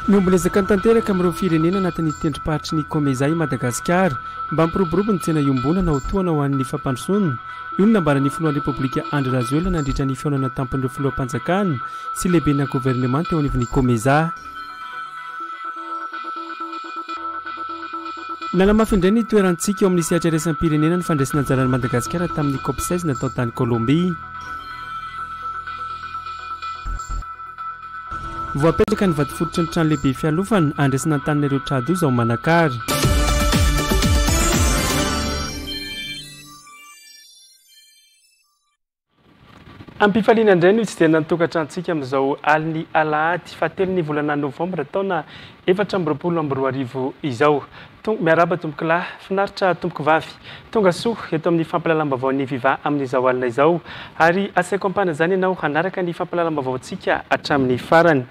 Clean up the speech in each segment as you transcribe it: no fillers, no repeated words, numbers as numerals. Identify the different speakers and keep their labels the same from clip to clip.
Speaker 1: Miombolezaka ny tanteraka amin'ireo firenena anatin'ny tendrim-paritry ny Komeza i Madagasikara mba hampiroborobo ny tsena iombonana ho tohana ho an'ny fampandrosoana. Io no nambara ny filohan'ny Repoblika Andry Rajoelina nandritra ny fihaonana tampon'ireo filoham-panjakana sy lehibe na gouvernement teo anivon'ny Komeza. Nalamafy indray ny toerantsika eo amin'ny sehatra iraisam-pirenena ny fandraisana anjaran'ny Madagasikara tamin'ny COP16 natao tany Colombie. Voapetraka ny vato fototry ny trano lehibe fialofana andraisana an-tanin'ireo tradoza ao Manakary. Ampifaliana indray no itsidena ny tokantrantsika amin'izao aliny alahady fahatelon'ny volana novambra taona 2024 izao. Miaraba tomboky lahy, finaritra tomboky vavy. Tonga soa eto amin'ny fampalalam-bavao ny viva amin'izao alina izao. Ary asaiko ampana izany ianao hanaraka ny fampalalam-bavaontsika hatramin'ny farany.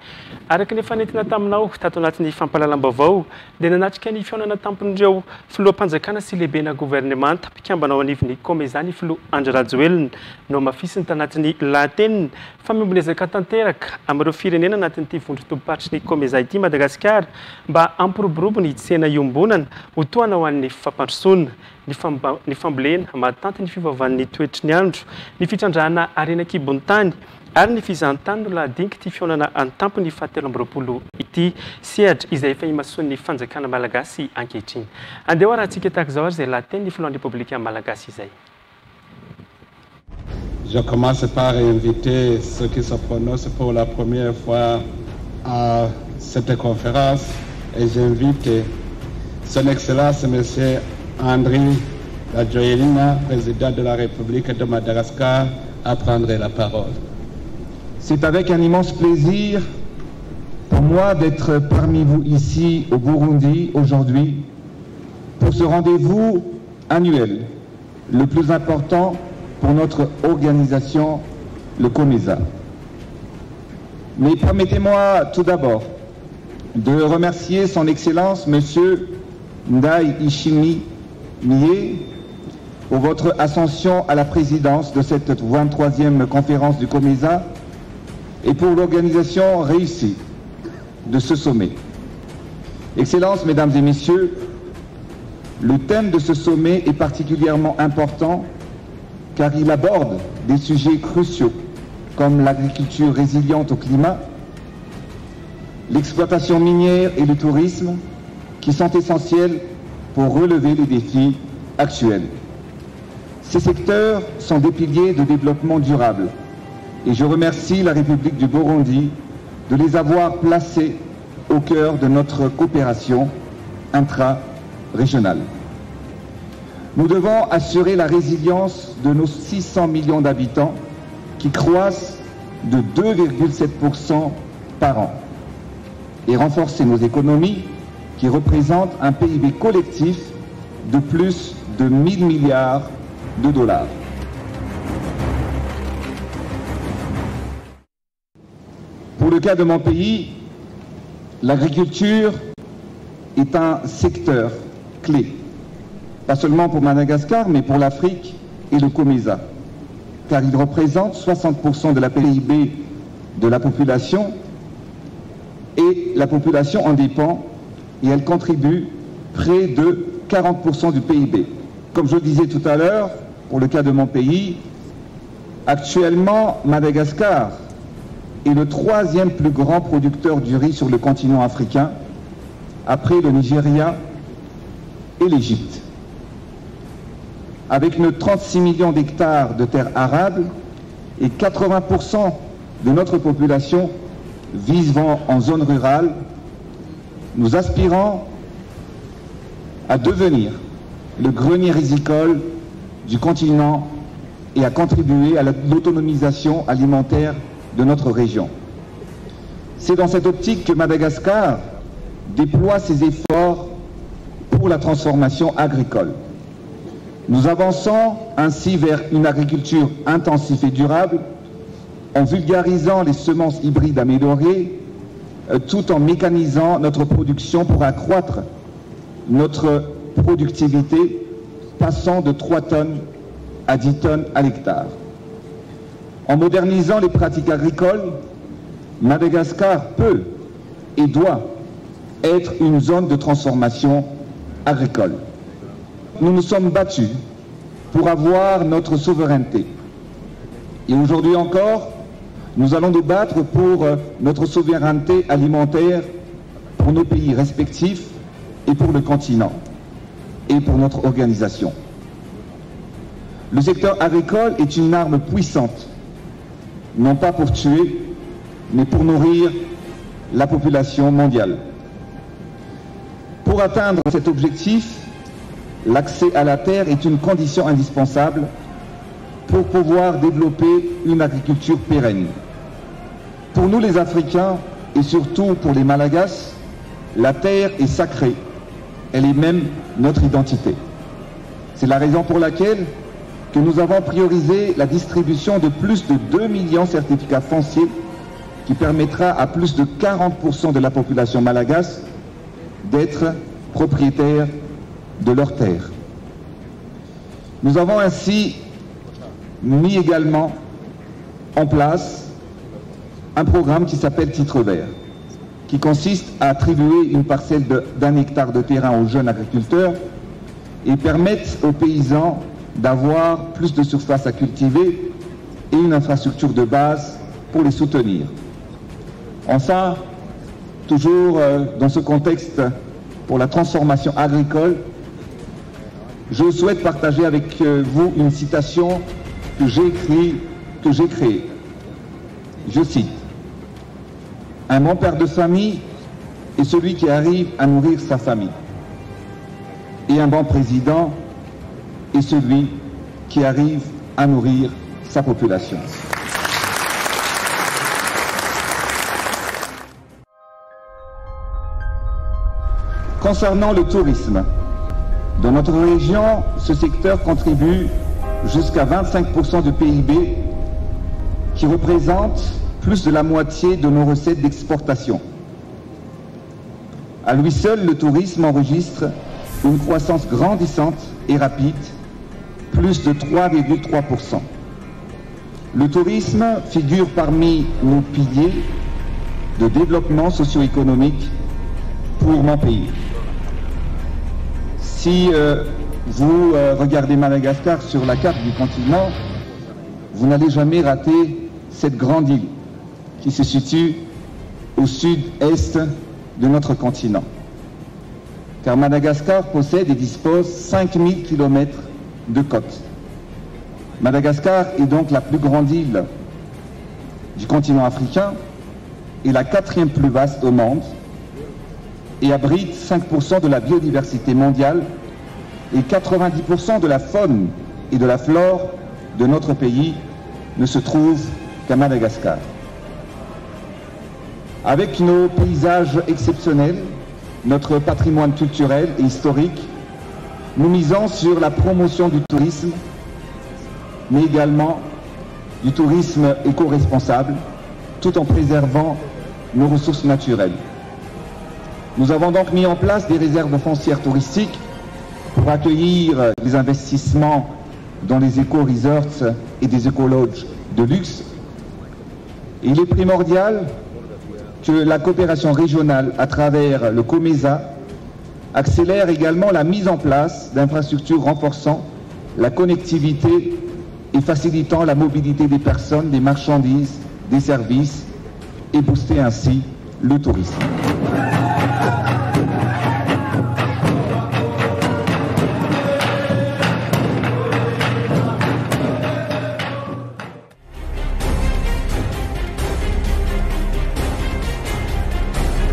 Speaker 1: Araka ny fanentina taminao tato anatin'ny fampalalam-bavao dia nanatrika ny fihaonana tampon'ireo filoham-panjakana sy lehibe na gouvernemanta mpikambanao anivon'ny Komeza ny filoha Andry Rajoelina no mafisiny tanatin'ny lahateniny fa miombolezaka tanteraka amin'ireo firenena anatin'ity vondron-tobim-paritry ny Komeza ity Madagasikara mba hampiroborobo ny tsena iombonana ho tohana ho an'ny fampandrosoana, ny fambolena mahatanty ny fivavahan'ny toetry ny andro, ny fitrandrahana arenak'ibony tany ary ny fizahantany no lahadinika ity fihaonana an-tampony 17 ity sehatra izay efa himasoan'ny fanjakana malagasy ankehitriny. Andeha rahantsika tahaka izao ary izay lahaten'ny filohan'ny Repoblika malagasy izay.
Speaker 2: Je commence par inviter ceux qui se prononcent pour la première fois à cette conférence et j'invite Son Excellence M. Andry Rajoelina, président de la République de Madagascar, à prendre la parole.
Speaker 3: C'est avec un immense plaisir pour moi d'être parmi vous ici au Burundi aujourd'hui pour ce rendez-vous annuel, le plus important pour notre organisation, le Komeza. Mais permettez-moi tout d'abord de remercier son Excellence Monsieur Ndai Ishimi Mie pour votre ascension à la présidence de cette 23e conférence du Komeza et pour l'organisation réussie de ce sommet. Excellences, Mesdames et Messieurs, le thème de ce sommet est particulièrement important car il aborde des sujets cruciaux comme l'agriculture résiliente au climat, l'exploitation minière et le tourisme qui sont essentiels pour relever les défis actuels. Ces secteurs sont des piliers de développement durable et je remercie la République du Burundi de les avoir placés au cœur de notre coopération intra-régionale. Nous devons assurer la résilience de nos 600 millions d'habitants qui croissent de 2,7% par an et renforcer nos économies qui représentent un PIB collectif de plus de 1 000 milliards de dollars. Pour le cas de mon pays, l'agriculture est un secteur clé, pas seulement pour Madagascar, mais pour l'Afrique et le Komeza, car il représente 60% de la PIB de la population, et la population en dépend, et elle contribue près de 40% du PIB. Comme je le disais tout à l'heure, pour le cas de mon pays, actuellement, Madagascar est le 3e plus grand producteur du riz sur le continent africain, après le Nigeria et l'Égypte. Avec nos 36 millions d'hectares de terres arables et 80% de notre population vivant en zone rurale, nous aspirons à devenir le grenier rizicole du continent et à contribuer à l'autonomisation alimentaire de notre région. C'est dans cette optique que Madagascar déploie ses efforts pour la transformation agricole. Nous avançons ainsi vers une agriculture intensive et durable en vulgarisant les semences hybrides améliorées tout en mécanisant notre production pour accroître notre productivité passant de 3 tonnes à 10 tonnes à l'hectare. En modernisant les pratiques agricoles, Madagascar peut et doit être une zone de transformation agricole. Nous nous sommes battus pour avoir notre souveraineté. Et aujourd'hui encore, nous allons nous battre pour notre souveraineté alimentaire pour nos pays respectifs et pour le continent et pour notre organisation. Le secteur agricole est une arme puissante, non pas pour tuer, mais pour nourrir la population mondiale. Pour atteindre cet objectif, l'accès à la terre est une condition indispensable pour pouvoir développer une agriculture pérenne. Pour nous les Africains, et surtout pour les Malagasy, la terre est sacrée. Elle est même notre identité. C'est la raison pour laquelle que nous avons priorisé la distribution de plus de 2 millions de certificats fonciers qui permettra à plus de 40% de la population malagasse d'être propriétaires de leurs terres. Nous avons ainsi mis également en place un programme qui s'appelle Titre Vert, qui consiste à attribuer une parcelle d'1 hectare de terrain aux jeunes agriculteurs et permettre aux paysans d'avoir plus de surface à cultiver et une infrastructure de base pour les soutenir. Enfin, toujours dans ce contexte pour la transformation agricole, je souhaite partager avec vous une citation que j'ai créée. Je cite: « Un bon père de famille est celui qui arrive à nourrir sa famille. Et un bon président est celui qui arrive à nourrir sa population. » Concernant le tourisme, dans notre région, ce secteur contribue jusqu'à 25% du PIB, qui représente plus de la moitié de nos recettes d'exportation. À lui seul, le tourisme enregistre une croissance grandissante et rapide, plus de 3,3%. Le tourisme figure parmi nos piliers de développement socio-économique pour mon pays. Si vous regardez Madagascar sur la carte du continent, vous n'allez jamais rater cette grande île qui se situe au sud-est de notre continent. Car Madagascar possède et dispose 5000 km de côte. Madagascar est donc la plus grande île du continent africain et la 4e plus vaste au monde et abrite 5% de la biodiversité mondiale et 90% de la faune et de la flore de notre pays ne se trouve qu'à Madagascar. Avec nos paysages exceptionnels, notre patrimoine culturel et historique, nous misons sur la promotion du tourisme, mais également du tourisme éco-responsable, tout en préservant nos ressources naturelles. Nous avons donc mis en place des réserves foncières touristiques pour accueillir les investissements dans les éco-resorts et des éco-lodges de luxe. Et il est primordial que la coopération régionale à travers le COMESA accélère également la mise en place d'infrastructures renforçant la connectivité et facilitant la mobilité des personnes, des marchandises, des services et booster ainsi le tourisme.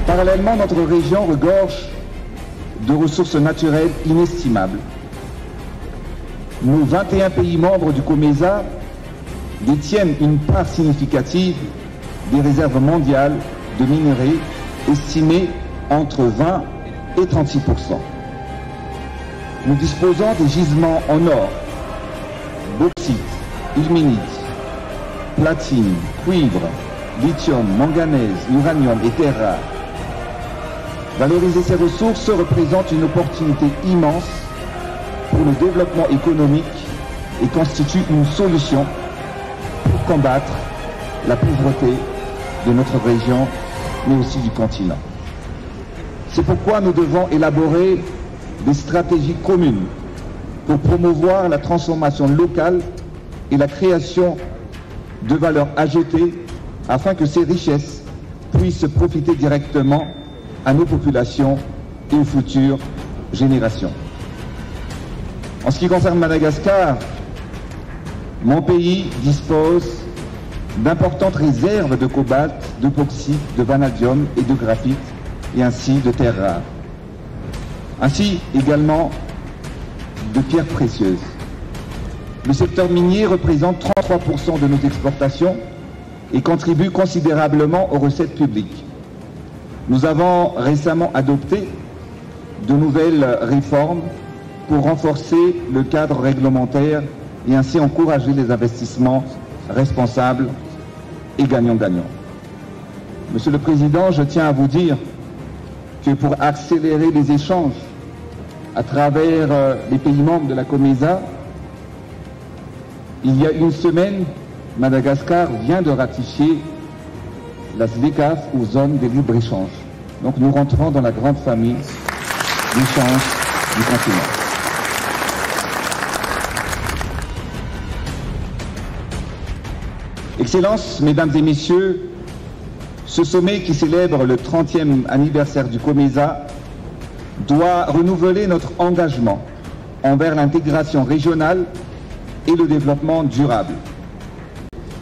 Speaker 3: Parallèlement, notre région regorge de ressources naturelles inestimables. Nos 21 pays membres du COMESA détiennent une part significative des réserves mondiales de minerais estimées entre 20 et 36%. Nous disposons des gisements en or, bauxite, ilménite, platine, cuivre, lithium, manganèse, uranium et terres rares. Valoriser ces ressources représente une opportunité immense pour le développement économique et constitue une solution pour combattre la pauvreté de notre région, mais aussi du continent. C'est pourquoi nous devons élaborer des stratégies communes pour promouvoir la transformation locale et la création de valeur ajoutée afin que ces richesses puissent profiter directement à nos populations et aux futures générations. En ce qui concerne Madagascar, mon pays dispose d'importantes réserves de cobalt, de bauxite, de vanadium et de graphite, et ainsi de terres rares. Ainsi également de pierres précieuses. Le secteur minier représente 33% de nos exportations et contribue considérablement aux recettes publiques. Nous avons récemment adopté de nouvelles réformes pour renforcer le cadre réglementaire et ainsi encourager les investissements responsables et gagnant-gagnant. Monsieur le Président, je tiens à vous dire que pour accélérer les échanges à travers les pays membres de la COMESA, il y a une semaine, Madagascar vient de ratifier la SDECAF ou zone de libre-échange. Donc nous rentrons dans la grande famille d'échange du continent. Excellences, Mesdames et Messieurs, ce sommet qui célèbre le 30e anniversaire du COMESA doit renouveler notre engagement envers l'intégration régionale et le développement durable.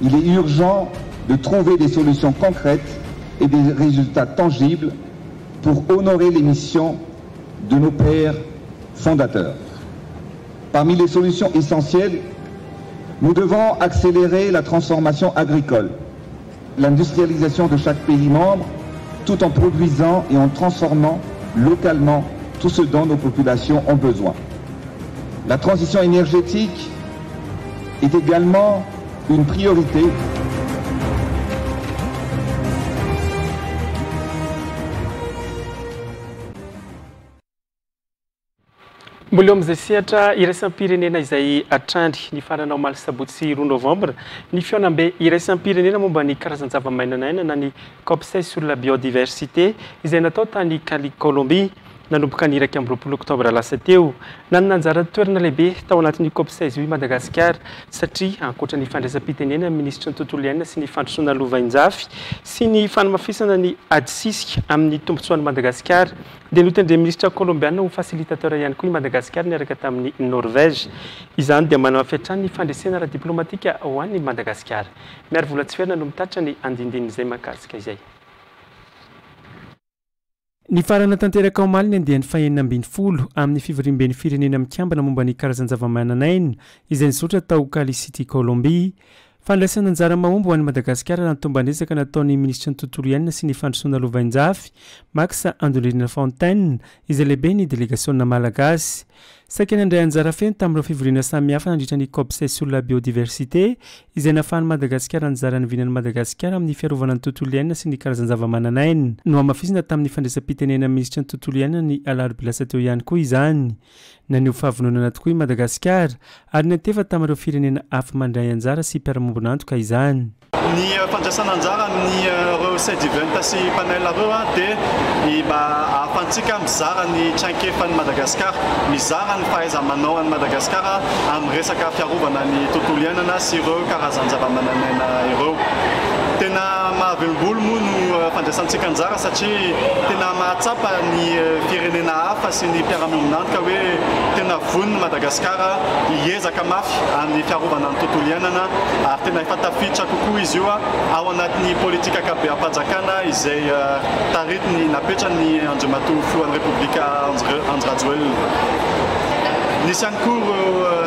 Speaker 3: Il est urgent de trouver des solutions concrètes et des résultats tangibles pour honorer les missions de nos pères fondateurs. Parmi les solutions essentielles, nous devons accélérer la transformation agricole, l'industrialisation de chaque pays membre, tout en produisant et en transformant localement tout ce dont nos populations ont besoin. La transition énergétique est également une priorité.
Speaker 1: Mbola amin'izay sehatra iraisam-pirenena izay atrandry ny faranao omaly sabotsy 2 novembre ny fionambe iraisam-pirenena momba ny karazan-java-mainanaina na ny COP16 sur la biodiversité izay natao tany Colombie nanomboka ny 1 octobre lasa teo. Nanana anjara toerana lehibe tao anatin'ny COP16 io Madagascar satria ankoatra ny fandraisam-pitenena ministra ny tontolo iainana sy ny fandrosoana lovain-jafy sy ny fanamafisana ny adisisika amin'ny tombotsoan'ny Madagascar dia notendre ministra colombiana ho facilitateur ihany koa i Madagascar niaraka tamin'ny Norvège. Izany dia manao afiatrany ny fandresena ara-diplomatika ho an'ny Madagascar. Miary vola tsy ferina no mitatra ny andindin'izay mahakasika izay. Ny farana tanteraka omaly ny andehan'ny faha-12 amin'ny fivorimben'ny firenena mikambana momba ny karazan-java-mainanaina izay nizotra tao Cali City, Colombie. Fandraisana anjara mahomby ho an'ny Madagascar raha ny tombanesaka nataon'ny ministra ny tontolo iainana sy ny fandrosoana lovain-jafy Max Andolina Fontaine izay lehibe ny délégationna malagasy. Saika nandray anjara feno tamin'ireo fivoriana samihafa nandritra ny COP16 sur la biodiversité izay nahafahan'ny Madagascar anjara nivinan'ny Madagascar amin'ny fiarovana ny tontolo iainana sy ny karazan-java-mananaina no hamafizina tamin'ny fandraisam-pitenena ministra ny tontolo iainana ny alarobia lasa teo ihany koa izany. Naneho fahavononana tokoa i Madagascar ary nantefa tamin'ireo firenena hafa mandray anjara sy mpiara-mombonantoka izany.
Speaker 4: Ny fandraisana anjara amin'ny reo sediventa sy panel reo dia mba ahafahantsika mizara ny traikefan'ny Madagascar, mizara ny fahaiza-manao an'i Madagascar amin'ny resaka fiarovana ny tontolo iainana sy ireo karazan-java-mananaina ireo. Tena mahavelom-bolo moa no fandraisantsika anjara satria tena mahatsapa ny firenena hafa sy ny mpiara-mombonantoka hoe tena voniny Madagascar hiezaka mafy amin'ny fiarovana ny tontolo iainana ary tena efa tafiditra kokoa izy io ao anatin'ny politika akabeam-panjakana izay taritiny napetrany Andriamatoa Filohan'ny Repoblika Andry Rajoelina. Nisy ihany koa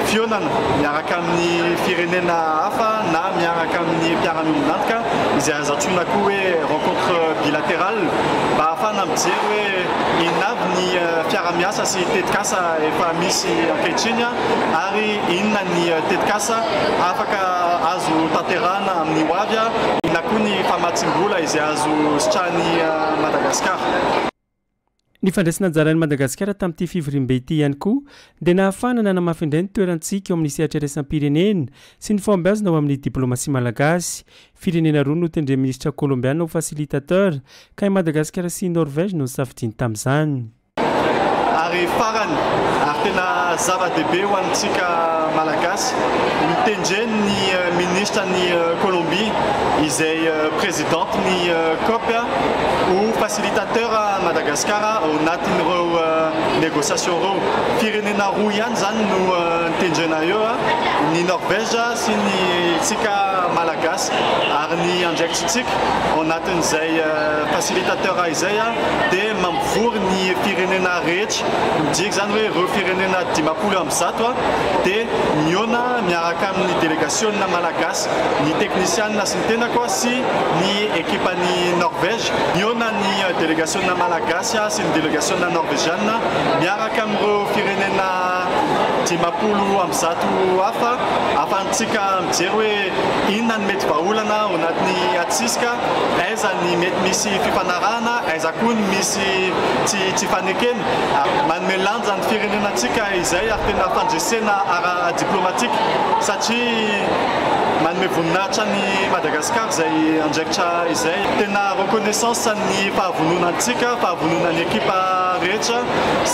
Speaker 4: fionana miaraka amin'ny firenena hafa na miaraka amin'ny mpiara-mombonantoka izay azatsoina koa hoe rencontre bilatérale mba ahafahana mijery hoe inona avy ny fiara-miasa sy tetikasa efa misy ankehitriny ary inona ny tetikasa afaka azo tanterahana amin'ny ho avy, inona koa ny famatsim-bola izay azo sitrahany Madagascar.
Speaker 1: Ny fandraisana anjaran'ny Madagasikara tamin'ity fivoriam-be ity ihany koa dia nahafahana nanamafy indray ny toerantsika ao amin'ny sehatra iraisam-pirenena sy ny fombiazana ao amin'ny diplomasia malagasy. Firenena roa no tendren'ny ministra colombiana ho facilitateur ka i Madagasikara sy Norvège no safidiany tamin'izany.
Speaker 4: Ary farany ary tena zava-dehibe ho antsika malagasy mitendreny ny ministra ny Colombie izay présidente ny COP ou facilitateur à Madagascar ao anatin'ireo négociation reo. Firenena roa ihany zany no mitendrena eo ny Norvège sy ny tsika malagasy ary ny andraikitsika ao anatin'izay facilitateur izay dia mampivory ny firenena rehetra midiky zany hoe ireo firenena 50 dia miona miaraka amin'ny délégationna malagasy ny technicianna sy ny tenako sy ny équipe-ny Norvège miona ny délégationna malagasy sy ny délégationna norvégienne miaraka amin'ireo firenena 50 hafa ahafahantsika mijery hoe inona ny mety vahaolana ao anatin'ny atsisika aiza ny mety misy fifanarahana aiza koa ny misy tsy fanekena manome lanja ny firenenantsika izay ary tena fandresena ara-diplomatique satria manome voninahitra ny Madagascar izay andraikitra izay tena reconnaissance ny fahavononantsika fahavononan'ny ekipa rehetra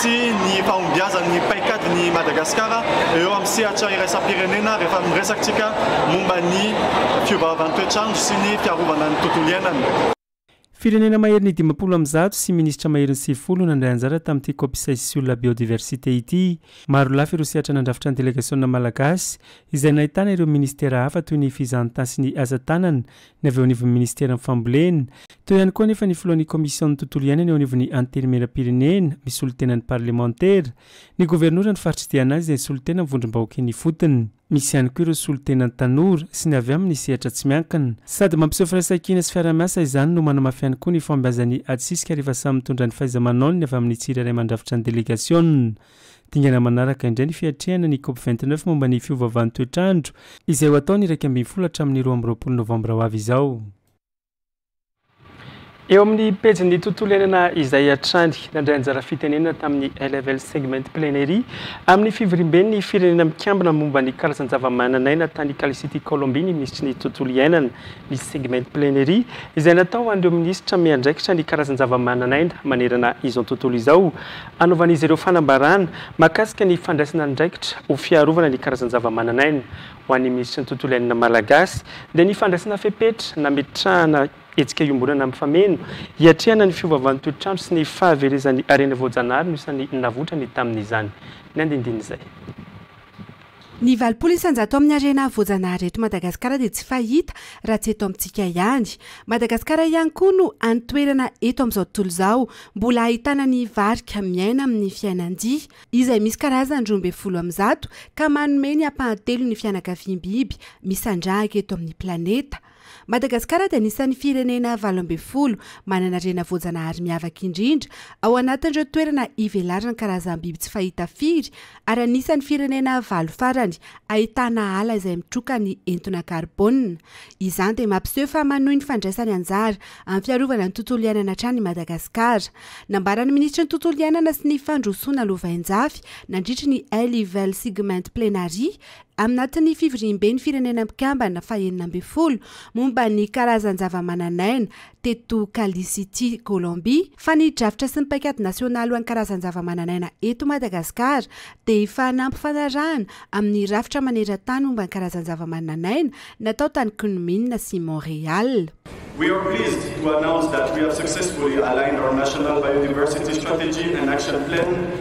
Speaker 4: sy ny fahombiazan'ny paikady ny Madagascar eo amin'ny sehatra iraisam-pirenena rehefa miresakitsika momba ny fiovaovan'ny toetrandro sy ny fiarovana ny tontolo iainana.
Speaker 1: Firenena mahery ny 50 sy ministra mahery ny 90 nandray anjara tamin'ity COP16 sur la biodiversité ity. Maro lafy ireo sehatra nandrafitra ny délégationna malagasy izay nahitana ireo ministera hafa toy ny fizahantany sy ny asa tanana ny avy eo anivon'ny ministera ny fambolena. Teo ihany koa nefa ny filohan'ny komision ny tontolo iainana eo anivon'ny antenimera-pirenena misy olo-tenany parlementaire ny gouvernoura ny faritry diana izay solotena mivondrom-bahoaka ny fotony. Misy ihany koa ireo solotena ny tanora sy ny avy amin'ny sehatra tsy miankina sady mampiseho firaisan-kina sy fiara-miasa izany no manamafy ihany koa ny fombiazan'ny atsisika rehefa samy mitondra ny fahaiza-manaony avy amin'ny tsirairay mandrafitra ny délégation. Dingana manaraka indray ny fiatrehana ny COP29 momba ny fiovaovan'ny toetrandro izay ho ataony 12 hatramin'ny 20 novambra ho avy izao. Eo amin'ny pejin'ny tontolo iainana izay hatrany nandray anjara fitenenana tamin'ny LFL segment plénérie amin'ny fivoriam-be ny firenena mikambana momba ny karazan-java-mananaina tany City Colombie ny ministry ny tontolo iainana ny segment plénérie izay natao an'ireo ministra miandraikitra ny karazan-java-mananaina manerana izao tontolo izao anaovan'izy ireo fanambarana mahakasika ny fandraisana andraikitra ho fiarovana ny karazan-java-mananaina ho an'ny ministry ny tontolo iainana malagasy dia ny fandraisana fepetra nametrahana etsika iombonana amin'ny fameno hiatrehana ny fiovaovan'ny toetrandro sy ny fahaverezan'ny arena voajanahary no isan'ny navotrany tamin'izany. Ny andindiny izay.
Speaker 5: Ny valopolo isanjato amin'ny arena voajanahary eto Madagasikara dia tsy fahita raha tsy eto amintsika ihany. Madagasikara ihany koa no antoerana eto amin'izao tontolo izao mbola ahitana ny varika miaina amin'ny fiainan-dia izay misy karazany 12 ka manome ny ampahantelo ny fianakaviam-biby misandrahaka eto amin'ny planeta. Madagasikara dia anisan'ny firenena 12 manana arena voajanahary miavaka indrindra ao anatin'ireo toerana ivelarana karazam-biby tsy fahita firy ary anisan'ny firenena 9 farany ahitana ala izay mitroka ny entona karbona. Izany dia mampiseho fa manohy ny fandraisany anjara amin'ny fiarovana ny tontolo iainana hatrany Madagasikara. Nambaran'ny ministra ny tontolo iainana sy ny fandrosoana lovain-jafy nandritra ny LFL segment plénérie amin'atin'ny fivoriam-be ny firenena mikambana fahaenina ambin'ny folo momba ny karazan-java-mananaina teto City Colombie fa ny drafitra sy ny paikady nasionaly ho an'ny karazan-java-mananaina eto Madagasikara dia efa nampifanarahana amin'ny rafitra maneran-tany momba ny karazan-java-mananaina natao tany Kunming sy Montréal.
Speaker 4: We are pleased to announce that we have successfully aligned our national biodiversity strategy and action plan.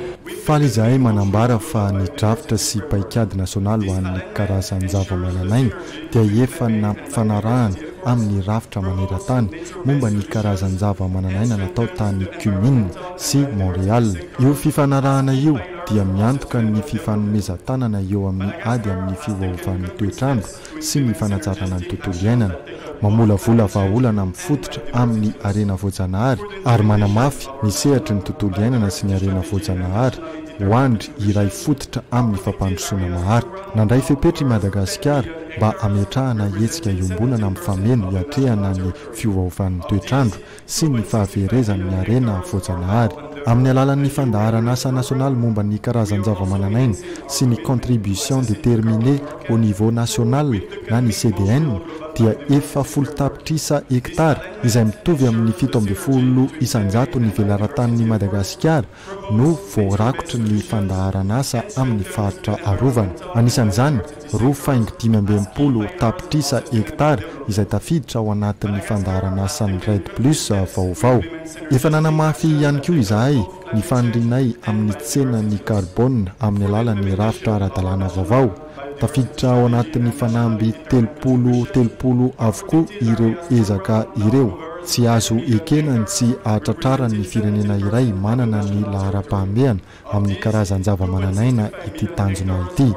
Speaker 6: Faly izahay manambara fa ny drafitra sy paikady nasionaly ho an'ny karazan-java-mananaina dia efa nampifanarahana amin'ny rafitra maneran-tany momba ny karazan-java-mananaina natao tany Kunming sy Montréal. Io fifanarahana io dia miantoka ny fifanomezan-tanana eo amin'ny ady amin'ny fiovaovan'ny toetrandro sy ny fanatsarana ny tontolo iainana. Mamolavola vahaolana mifototra amin'ny arena voajanahary ary manamafy ny sehatry ny tontolo iainana sy ny arena voajanahary ho andry iray fototra amin'ny fampandrosoana mahary. Nandray fepetra i Madagasikara mba ametrahana hetsika iombonana amin'ny fameno hiatrehana ny fiovaovan'ny toetrandro sy ny fahaverezan'ny arena voajanahary. amin'ny alalan'ny fandaharan'asa nasionaly momba ny karazan-javamananaina sy ny contribution déterminée au niveau national na ny CDN dia 700 tapitrisa hektara izay mitovy amin'ny 7.0 isanjato ny velaran-tanin'ny Madagasikara no voarakotry ny fandaharan'asa amin'ny faritra arovana. Anisan'izany 2.5 tapitrisa hektara izay tafiditra ao anatin'ny fandaharan'asan'ny Red Plus vaovao. Efa nanamafy ihany koa izahay ny fandrinay amin'ny tsenan'ny carbone amin'ny alalan'ny rafitra ara-dalàna vaovao. Tafiditra ao anatin'ny fanamby 30 avokoa ireo ezaka ireo. Tsy azo ekenany tsy ahatratrarany firenena iray manana ny lahara-pahameana amin'ny karazan-javamananaina ity tanjona ity.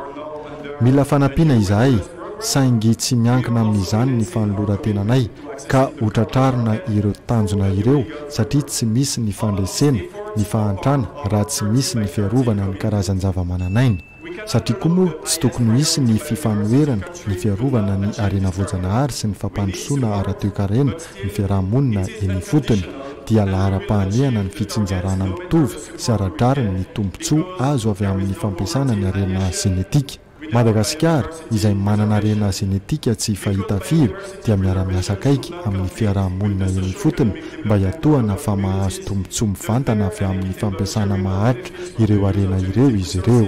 Speaker 6: Mila fanampiana izahay saingy tsy miankina amin'izany ny fanoloran-tenanay ka hotratrarina ireo tanjona ireo satria tsy misy ny fandresena, ny fahantrana raha tsy misy ny fiarovana ny karazan-javamananaina. Satria koa moa tsy tokony hisy ny fifanoherana, ny fiarovana ny arena voajanahary sy ny fampandrosoana ara-toe-karena ny fiarahamonina eny fotony dia lahara-pahamehana ny fitsinjarana mitovy sy aradrariny ny tombontsoa azo avy amin'ny fampiasana ny arena genetika. Madagasikara izay manana arena genetika tsy fahita firy dia miara-miasa akaiky amin'ny fiarahamonina eny fotony mba hiatohana fa mahazo tombontsoa mivantana avy amin'ny fampiasana maharitra ireo arena ireo izy ireo.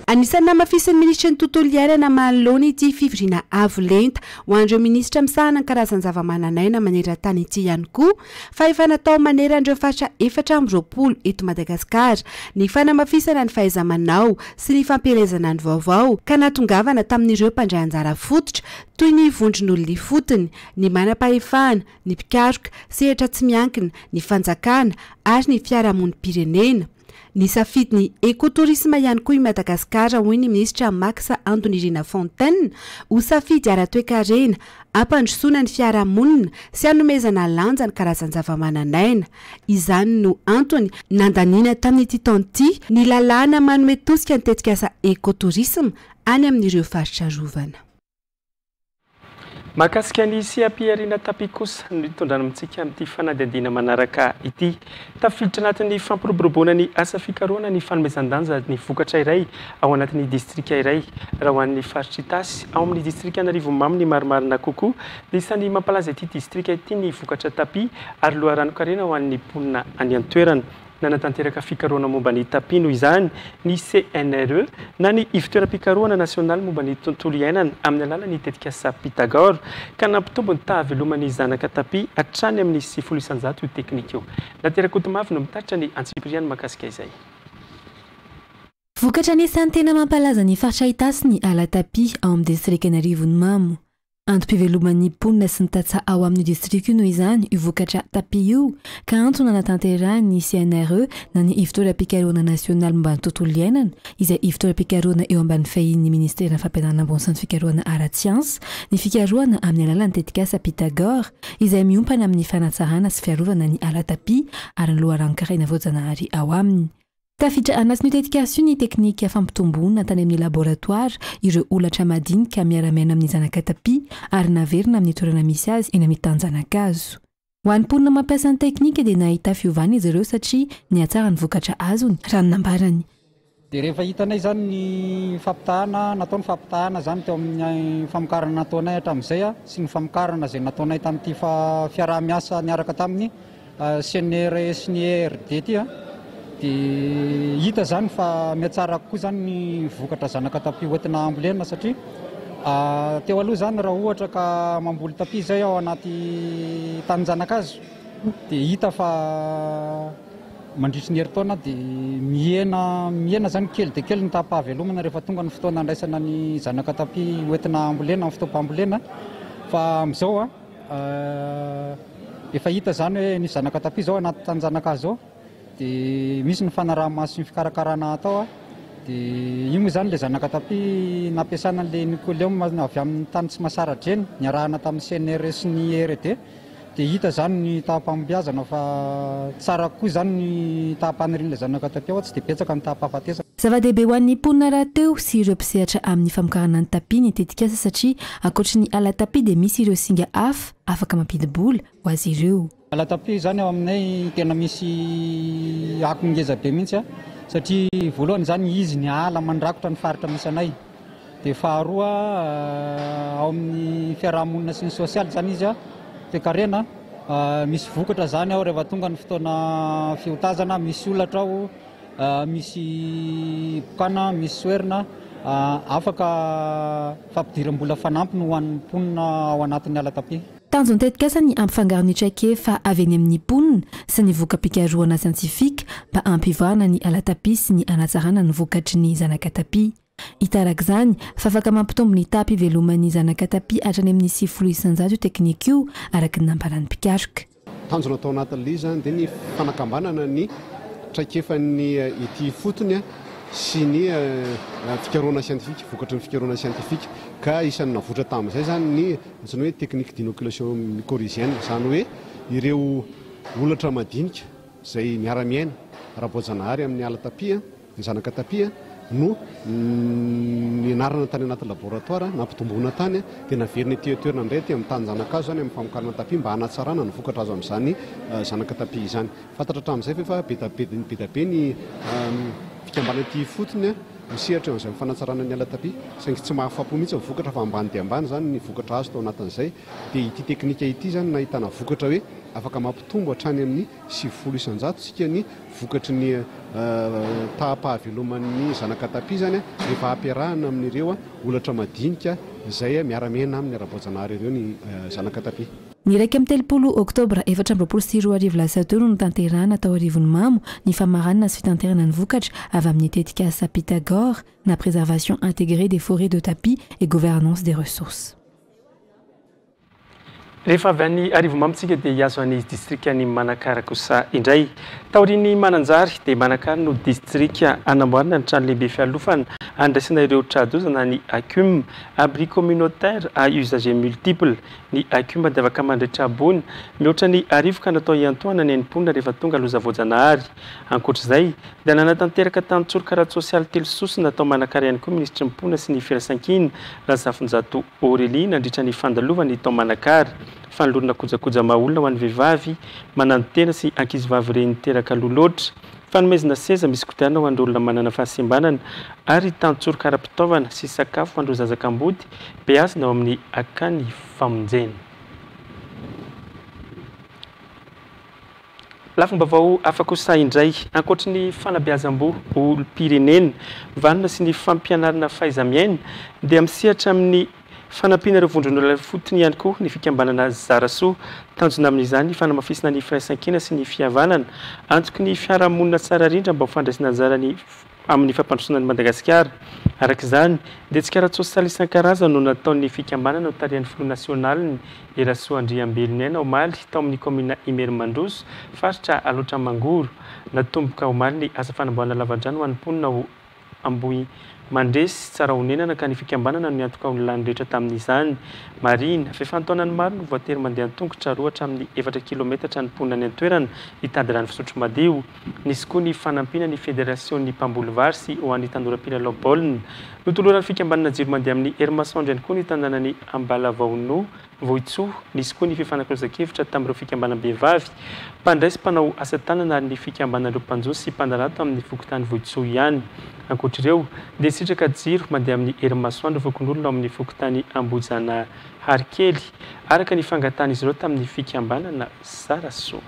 Speaker 5: Anisan'ny namafisin'ny ministra ny tontolo iainana manoloana ity fivoriana avo lenta ho an'ireo ministra misahana ny karazan-javamananaina maneran-tany ity ihany koa fa efa natao maneran'ireo faritra 420 eto Madagasikara ny fanamafisana ny fahaiza-manao sy ny fampielezana ny vaovao ka natongavana tamin'ireo mpandray anjara fototra toy ny vondron'olona fotony, ny manam-pahefana, ny pikaroka, sehatra tsy miankina, ny fanjakana ary ny fiarahamonim-pirenena. Ny safidiny ekotourisme ihany koa i Madagasikara hoy ny ministra Max Andonirina Fontaine ho safidy ara-toe-karena ampandrosoana ny fiarahamonina sy hanomezana lanja ny karazan-javamananaina. Izany no antony nandaniana tamin'ity taona ity ny lalàna manome tosika ny tetikasa ekotourisme any amin'ireo faritra rovana.
Speaker 1: Mahakasika ny siam-piariana tapi kosa no hitondrana amintsika amin'ity fanadihadiana manaraka ity. Tafiditra anatin'ny fampiroboroboana ny asa fikarohana ny fanomezan-danja ny vokatra iray ao anatin'ny distrika iray raha ho an'ny faritra Itasy ao amin'ny distrika Anarivomamy ny marimarina kokoa dia isan'ny mampalaza ity distrika ity ny vokatra tapi ary loharano-karena ho an'ny mponina any an-toerana. Nanatanteraka fikarohana momba ny tapi noho izany ny CNRE na ny ivon-toeram-pikarohana nasionaly momba ny tontolo iainana amin'ny alalan'ny tetikasa Pythagore ka nampitombo ny tahaveloman'ny zanaka tapi hatrany amin'ny 700 io teknika io. Nateraka otomavy no mitaritra ny Antsipriany makasika izay.
Speaker 7: Vokatra anisan'ny tena mampalaza ny faritra Itasy ny ala tapi ao amin'ny distrika Anarivomamy. Antom-piveloman'ny mponina sy ny tantsaha ao amin'ny distrika io noho izany io vokatra tapi io ka antony nanatanterahany CNRE na ny ivon-toeram-pikarohana nasionaly momba ny tontolo iainana izay ivon-toeram-pikarohana eo ambany fahin'ny ministera fampianarana ambony sy ny fikarohana ara-tsiansy ny fikarohana amin'ny alalan'ny tetikasa Pythagore izay miompana amin'ny fanatsarana sy fiarovana ny ala tapi ary ny loharano-karena voajanahary ao aminy. Tafiditra anatin'io tetikasa io ny teknika fampitomboana tany amin'ny laboratoire ireo olatra madinika miara-miaina amin'ny zanaka tapi ary naverina amin'ny toerana misy azy eny amin'ny tany-janakazo. Ho an'ny mponina mampiasa ny teknika dia nahita fiovana izy ireo satria ny atsara ny vokatra azony raha ny nambarany.
Speaker 8: Dia rehefa hitanay zany ny fampitahana, nataony fampitahana zany teo amin'ny famokarana nataonay hatramin'izay sy ny famokarana izay nataonay tamin'ity fiaraha-miasa niaraka tamin'ny CNRE sy ny ERD ty dia hita zany fa miatsara kokoa zany ny vokatra zanaka tapi hoentina ambolena satria teo aloha zany raha ohatra ka mamboly tapi zay ao anaty tany-janakazo dia hita fa mandritry ny herintaona dia miena zany kely dia kely ny tapahavelomana rehefa tonga ny fotoana andraisana ny zanaka tapi hoentina ambolena amin'ny fotoam-pambolena fa amin'izao efa hita zany hoe ny zanaka tapi zao anaty tany-janakazo ao dia misy ny fanaraha-maso ny fikarakarana atao dia io moa zany le zanaka tapi nampiasana le Nicoleum avy amin'ny tany tsy masara dreny niarahana tamin'ny CNRE sy ny ERD dia hita zany ny tahapambiazana fa tsara koa zany ny tahapanirian'ilay zanaka tapi ao tsy dia betsaka ny tahapahafatesana.
Speaker 7: Zava-dehibe ho an'ny mponina rahateo sy ireo mpisehatra amin'ny famokarana ny tapi ny tetikasa satria ankoatry ny ala tapi dia misy ireo singa hafa afaka mampidibola ho azy ireo.
Speaker 8: Alatapy zany ao aminay tena misy akongeza be mihitsy satria voalohany zany izy ny ala mandrakotra ny faritra misy anay. Dia faharoa ao amin'ny fiarahamonina sy ny sosialy zany izy toekarena misy vokatra zany ao rehefa tonga ny fotoana fiotazana, misy olatra ao, misy bokana, misy soerina afaka fampidiram-bola fanampy no ho an'ny mponina ao anatin'ny alatapy.
Speaker 7: Tanjony tetika asa ny ampifangaron'ny traikefa avy eny amin'ny mponina sy ny voka-pikarohana siantifika mba ampivoarana ny alatapy sy ny anatsarana ny vokatry ny zanakatapy. Itarak' izany fa afaka mampitombo ny tapy veloman'ny zanakatapy hatrany amin'ny 7 isan-jato teknika io araka ny nambarany mpikaroka.
Speaker 9: Tanjona atao anatin'ilay zany dia ny fanakambanana ny traikefan'ny ity fotony sy ny fikarohana siantifika, vokatry ny fikarohana siantifika ka isan'ny navoatra tamin'izay zany ny atsany hoe teknika d'inoculation mycorrhizienne, izany hoe ireo olatra madinika izay miara-miaina ara-boajanahary amin'ny alatapy, ny zanakatapy no nianarana tany anaty laboratoire nampitomboana tany dia naverina ety toerana indray ty amin'ny tany zanakazo zany amin'ny famokarana tapy mba hanatsarana ny vokatra azo amin'izany zanakatapy izany. Fantatra hatramin'izay fa be ny fikambana ity fotony misehatra eo amin'izay fanatsarana ny alatapy saingy tsy mahafapo mihitsy vokatra fa ambany dia ambany zany ny vokatra azo tao anatin'izay. Dia ity teknika ity zany nahitana vokatra hoe afaka mampitombo hatrany amin'ny 7 isan-jato sika ny vokatry ny tahapahaveloman'ny zanakatapy zany rehefa ampiarahana amin'ireo olatra madinika izay miara-miaina amin'ny ara-boajanahary ireo ny zanakatapy.
Speaker 7: Ny 1 oktobra 2024 no tanterahana tao arivon'ny mamo ny famaranana sy fitanterana ny vokatra avy amin'ny tetika asa Pythagore na préservation intégrée des forêts de tapis et gouvernance des ressources.
Speaker 1: Rehefa avy any arivo mamitsika dia hiazo any distrika ny Manakara kosa indray. Taorian'ny Mananjary dia Manakara no distrika anamboarana ny trano lehibe fialofana andraisana ireo tradozana ny ACUM, abri communautaire à usage multiple. Ny ACUM dia afaka mandritra ambony mihoatra ny arivo ka natao iantoana ny enimpolona rehefa tonga loza voajanahary. Ankoatr'izay dia nanatanteraka tantsorokara sosialy telo sosi natao Manakara ihany koa ministry mipona sy ny firaisankina Razafinjato Aurélie nandritra ny fandalovany tao Manakara. Fanolorana kojakoja maolona ho an'ny vehivavy manano tena sy ankizivavy ireny teraka loloatra, fanomezana seza misy kodiarana ho an'ireo olona manana fahasembanana ary tantsorika ara-pitaovana sy sakafo ho an'ireo zazakambody beazina ao amin'ny akany famonjena. Lafim-baovao afaka kosa indray ankoatra ny fanabeazam-bo olom-pirenena, vanona sy ny fampianarana fahaiza-miaina dia misehatra amin'ny fanampiana ireo vondron'olona fotony ihany koa ny fikambanana Zarasoa. Tanjona amin'izany ny fanamafisana ny firaisankina sy ny fihavanana antoky ny fiarahamonina tsara rindra mba ho fandraisana anjara amin'ny fampandrosoana ny Madagasikara. Arak'izany dia tsikaratsosaly isan-karazany no nataon'ny fikambanana ho tarihan'ny Front National ny Erasoa Andriambelonena Omaly tao amin'ny komina Imermandroso faritra Alotra Mangoro. Natomboka Omaly ny asa fanamboarana lavadrano ho an'ny mponina ho Ambohi mandresy tsara honenana ka ny fikambanana no niantoka olona rehetra tamin'izany. Marina fifantaonany maro no voatery mandeha an-tongotra roatra amin'ny 4 kilometatra ny mponina ny antoerana hitady rano fisotro madio. Nisy koa ny fanampiana ny federasion ny mpamboly vary sy ho an'ny tanora-pina Lobolna. Notoloran'ny fikambanana jiro mandeha amin'ny Hermason ihany koa ny tanànany Ambalavaono Voitsoa. Nisy koa ny fifanakoroza-kevitra tamin'ireo fikambanam-behivavy mpandraisy mpanao asa tanana ary ny fikambanan'ireo mpanjoso sy mpanarato amin'ny fokotany Voitsoa ihany. Ankoatr'ireo dia sitraka jiro mandeha amin'ny Hermason vokon'olona amin'ny fokotany Ambojana Harikely araka ny fangatana izy ireo tamin'ny fikambanana Zarasoa.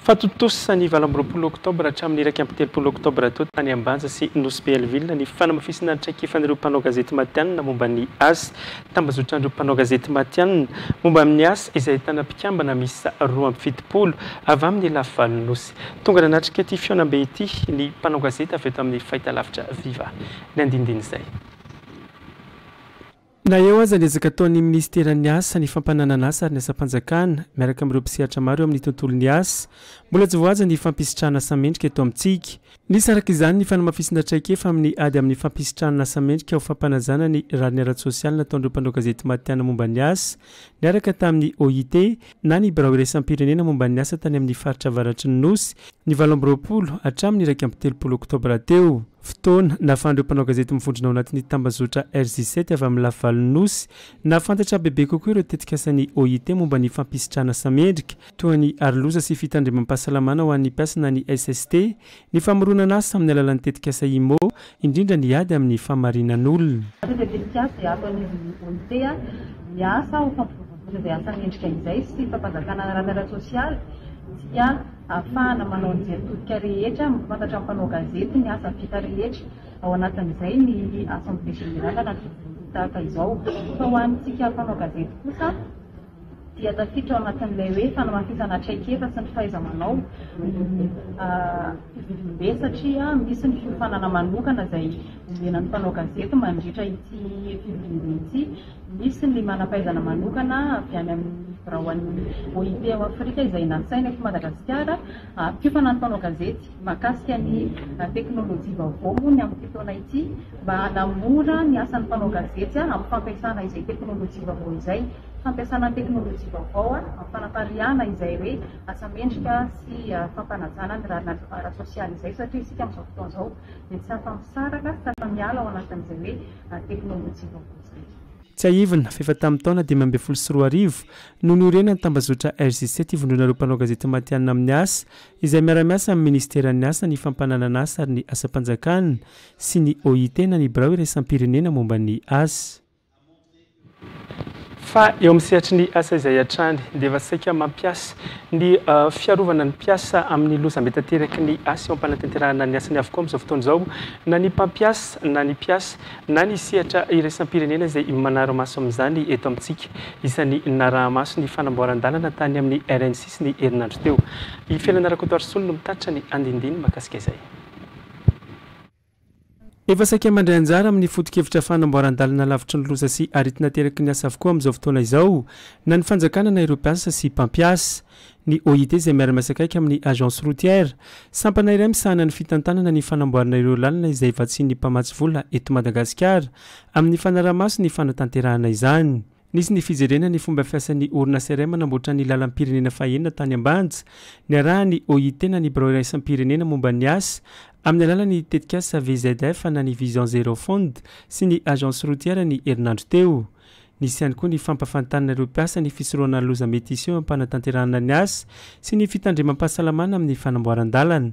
Speaker 1: Fatotosa ny 20 oktobra hatramin'ny 1 oktobra tao tany Ambanja sy Nosy Belville ny fanamafisana ny traikefan'ireo mpanao gazety matianina momba ny asa. Tambazotrandreo mpanao gazety matianina momba amin'ny asa izay ahitana mpikambana misy 270 avy amin'ny lafy Nosy. Tonga nanatrika ity fionam-be ity ny mpanao gazety avy eto amin'ny fahitalavitra Viva. Ny andindiny izay. Na eo aza niezaka ataon'ny ministeran'ny asa ny fampananana asa ary ny asa-panjakana miaraka amin'ireo mpisehatra maro eo amin'ny tontolon'ny asa mbola tsy voaja ny fampisitrahana asa mendrika eto amintsika. Nisy araka izany ny fanamafisana traikefa amin'ny ady amin'ny fampisitrahana asa mendrika ho fampanajana ny rariny ara-tsosialy nataon'ireo mpanao gazety matianina momba ny asa niaraka tamin'ny OIT na ny birao iraisam-pirenena momba ny asa tany amin'ny faritra avaratry ny nosy ny 20 hatramin'ny 1 oktobra teo. Fotoana nafan'ireo mpanao gazety mivondrona ao anatin'ny tambazotra RJ7 avy amin'ny lavalonynosy nafantatra bebe kokoa ireo tetikasan'ny OIT momba ny fampisitrana samendrika toa ny aroloza sy fitandrimam-pahasalamana ho an'ny mpiasana ny SST ny famoronana asa amin'ny alalan'ny tetikasa IMO indrindra ny ady amin'ny famarinan'olona.
Speaker 10: Miasa ho fampivondrona izay asa mendrika izay sy fampanjakana ara-sosialy dia ahafahana manao anjery todika rehetra mifantatra mpanao gazety ny asa vita rehetra ao anatin'izay ny assemblée générale na tahaka izao. Fa ho antsika mpanao gazety kosa dia tafiditra ao anatin'ilay hoe fanamafisana traikefa sy ny fahaiza-manao be satria misy ny fiofanana manokana izay omenan'ny mpanao gazety mandritra ity fivirimbe ity. Misy ny manam-pahaizana manokana avy any amin'ny biraoan'ny OIT ao Afrika izay nasaina eto Madagasikara fiofanan'ny mpanao gazety mahakasika ny teknôlôjia vaovao moa ny amin'ny fotoana ity mba hanamora ny asan'ny mpanao gazety amin'ny fampiasana izay teknôlôjia vaovao izay. Fampiasana teknôlôjia vaovao amin'ny fanapariana izay hoe asa mendrika sy fampanajana ny ara-sosialy izay satria isika amin'izao fotoana izao dia tsy afa-misaraka sy afa-miala ao anatin'izay hoe teknôlôjia vaovao izay.
Speaker 1: Tsy ahivina fa efa tamin'ny taona 2024 no niorena ny tambazotra RJ7 ivondrona ireo mpanao gazety matianina amin'ny asa izay miara-miasa amin'ny ministeran'ny asa ny fampananana asa ary ny asa-panjakana sy ny OIT na ny birao iraisam-pirenena momba ny asa. Fa eo amin'ny sehatry ny asa izay hatrany dia efa saika mampiasa ny fiarovana ny mpiasa amin'ny lozam-betateraky ny asa eo am-panatanterahana ny asany avokoa amin'izao fotoana izao na ny mpampiasa na ny mpiasa na ny sehatra iraisam-pirenena izay manara-maso amin'izany eto amintsika isan'ny nara-maso ny fanamboaran-dalana tany amin'ny RN6 sy ny herinandro teo. I Fiainana Rakotoarisolo no mitatitra ny andindiny mahakasika izay. Efa saika mandray anjara amin'ny foto-kevitra fanamboaran-dalana lavitry ny loza sy aritina teraky ny asa avokoa amin'izao fotoana izao na ny fanjakana na ireo mpiasa sy mpampiasa. Ny OIT izay miara-miasa akaiky amin'ny agence routière sampana iray misahana ny fitantanana ny fanamboarana ireo lalana izay vatsian'ny mpamatsy vola eto Madagasikara amin'ny fanara-maso ny fanatanterahana izany. Nisy ny fijerena ny fomba fiasan'ny orinasa iray manamboatra ny lalam-pirenena fahenina tany Ambanja ny arahany OIT na ny birao iraisam-pirenena momba ny asa amin'ny alalan'ny tetikasa VZF na ny Vision Zero Fund sy ny agence routière ny herinandro teo. Nisy ihany koa ny fampafantarana ireo mpiasa ny fisorohana loza mety isy eo am-panatanterahana ny asa sy ny fitandrimam-pahasalamana amin'ny fanamboaran-dalana.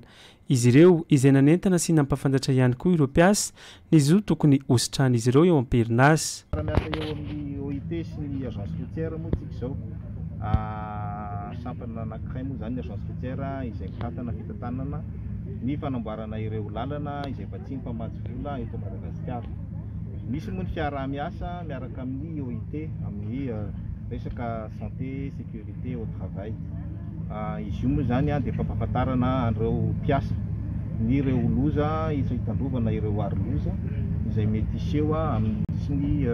Speaker 1: Izy ireo izay nanentana sy nampafantatra ihany koa ireo mpiasa ny zo tokony hositrana izy ireo eo am-perinasa.
Speaker 11: Miasa eo amin'ny OIT sy ny agence routière moa tsika izao sampana anankiray moa zany ny agence routière izay mitantana fitantanana ny fanamboarana ireo lalana izay vatsian'ny mpamatsy vola eto Madagasikara. Misy moa ny fiaraha-miasa miaraka amin'ny OIT amin'ny resaka santé, sécurité au travail. Izy io moa zany dia fampahafantarana an'ireo mpiasa ny ireo loza izay hitandrovana ireo aro-loza izay mety iseho amin'ny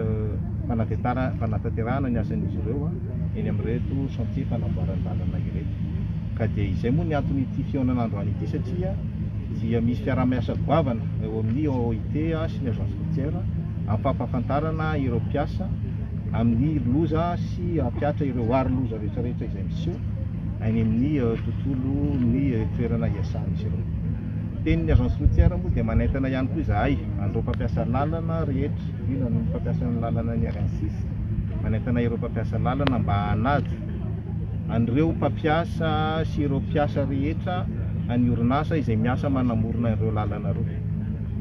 Speaker 11: fanatanterahana ny asan'izy ireo eny amin'ireto chantier fanamboaran-dalana ireto. Ka dia izay moa ny antony ity fihaonan'androany ity satria dia misy fiaraha-miasa goavana eo amin'ny OIT sy ny agence routière amin'ny fampahafantarana ireo mpiasa amin'ny loza sy hampiatra ireo aro-loza rehetrarehetra izay miseho any amin'ny tontolo ny toerana iasan'izy ireo. Tenin'ny agence routière moa dia manentana ihany koa izahay an'ireo mpampiasa lalana rehetra indrindra ny mpampiasa ny lalana ny RN6 manentana ireo mpampiasa lalana mba hanaja an'ireo mpampiasa sy ireo mpiasa rehetra any orinasa izay miasa manamorona ireo lalana ireo.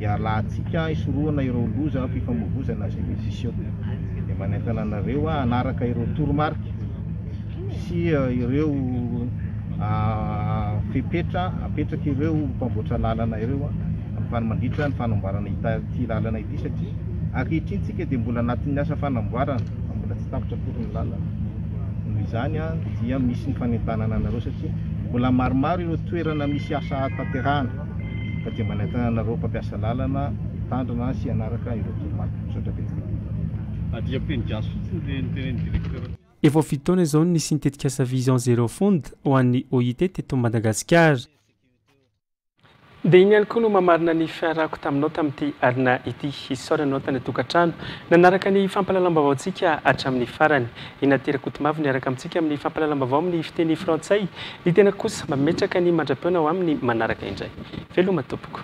Speaker 11: Ialatsika isorohana ireo loza fifamoivoizana izay misy iseho. Dia manentana anareo hanaraka ireo toromarika sy ireo fepetra apetraka ireo mpamboatra lalana ireo amin'ny fanamandritra ny fanamboarana ity lalana ity satria ankehitriny tsika dia mbola anatin'ny asa fanamboarana mbola tsy tapitra akory ny lalana. Noho izany dia misy ny fanentanana anareo satria mbola maromaro ireo toerana misy asa tanterahana ka dia manentana anareo mpampiasa lalana tandrina sy hanaraka ireo toromarika misaotra
Speaker 1: betsaka. Efa fitoana izao ny sintetikasa Vision Zero Fund ho an'ny OIT teto Madagasikara. dia iny ihany koa no mamarina ny fiarako taminao tamin'ity arina ity hisaoranao tany tokantrano nanaraka ny fampahalalam-baoantsika hatramin'ny farany inaterak-otomavy niaraka amintsika amin'ny fampahalalam-bavao amin'ny fiteny frantsay ny tena kosa mametraka ny mandra-peona ao amin'ny manaraka indray veloma tompoko